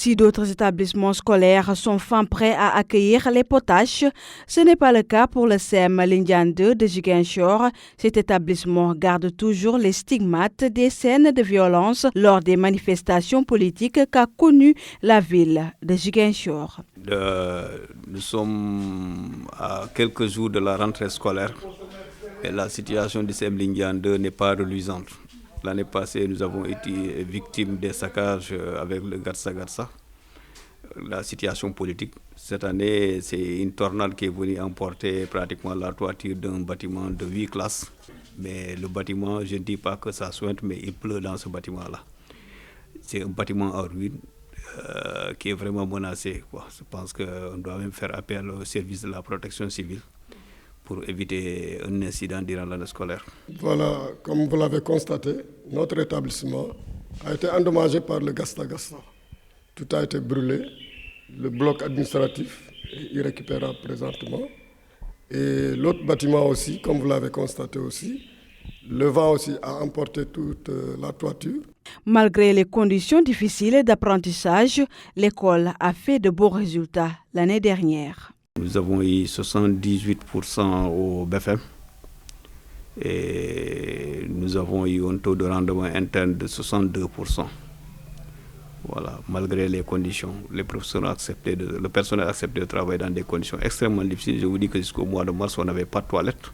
Si d'autres établissements scolaires sont fin prêts à accueillir les potaches, ce n'est pas le cas pour le CEM Lindiane 2 de Ziguinchor. Cet établissement garde toujours les stigmates des scènes de violence lors des manifestations politiques qu'a connues la ville de Ziguinchor. Nous sommes à quelques jours de la rentrée scolaire et la situation du CEM Lindiane 2 n'est pas reluisante. L'année passée, nous avons été victimes des saccages avec le Gatsa. La situation politique. Cette année, c'est une tornade qui est venue emporter pratiquement la toiture d'un bâtiment de 8 classes. Mais le bâtiment, je ne dis pas que ça sointe, mais il pleut dans ce bâtiment-là. C'est un bâtiment en ruine qui est vraiment menacé. Je pense qu'on doit même faire appel au service de la protection civile pour éviter un incident durant l'année scolaire. Voilà, comme vous l'avez constaté, notre établissement a été endommagé par le Gatsa. Tout a été brûlé, le bloc administratif est irrécupérable présentement. Et l'autre bâtiment aussi, comme vous l'avez constaté aussi, le vent aussi a emporté toute la toiture. Malgré les conditions difficiles d'apprentissage, l'école a fait de bons résultats l'année dernière. Nous avons eu 78% au BFM et nous avons eu un taux de rendement interne de 62%. Voilà, malgré les conditions, le personnel a accepté de travailler dans des conditions extrêmement difficiles. Je vous dis que jusqu'au mois de mars, on n'avait pas de toilette.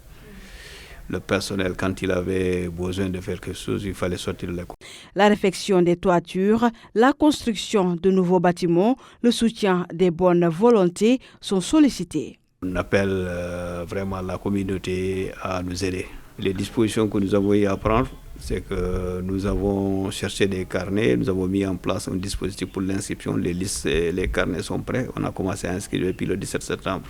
Le personnel, quand il avait besoin de faire quelque chose, il fallait sortir de l'école. La réfection des toitures, la construction de nouveaux bâtiments, le soutien des bonnes volontés sont sollicités. On appelle vraiment la communauté à nous aider. Les dispositions que nous avons eu à prendre, c'est que nous avons cherché des carnets, nous avons mis en place un dispositif pour l'inscription. Les listes et les carnets sont prêts. On a commencé à inscrire depuis le 17 septembre.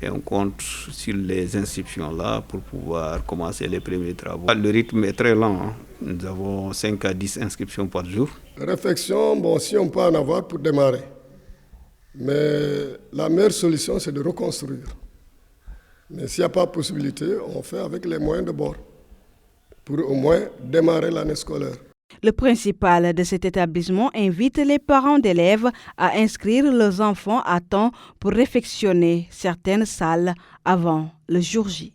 Et on compte sur les inscriptions-là pour pouvoir commencer les premiers travaux. Le rythme est très lent. Nous avons 5 à 10 inscriptions par jour. Réflexion, bon, si on peut en avoir pour démarrer. Mais la meilleure solution, c'est de reconstruire. Mais s'il n'y a pas de possibilité, on fait avec les moyens de bord pour au moins démarrer l'année scolaire. Le principal de cet établissement invite les parents d'élèves à inscrire leurs enfants à temps pour réfectionner certaines salles avant le jour J.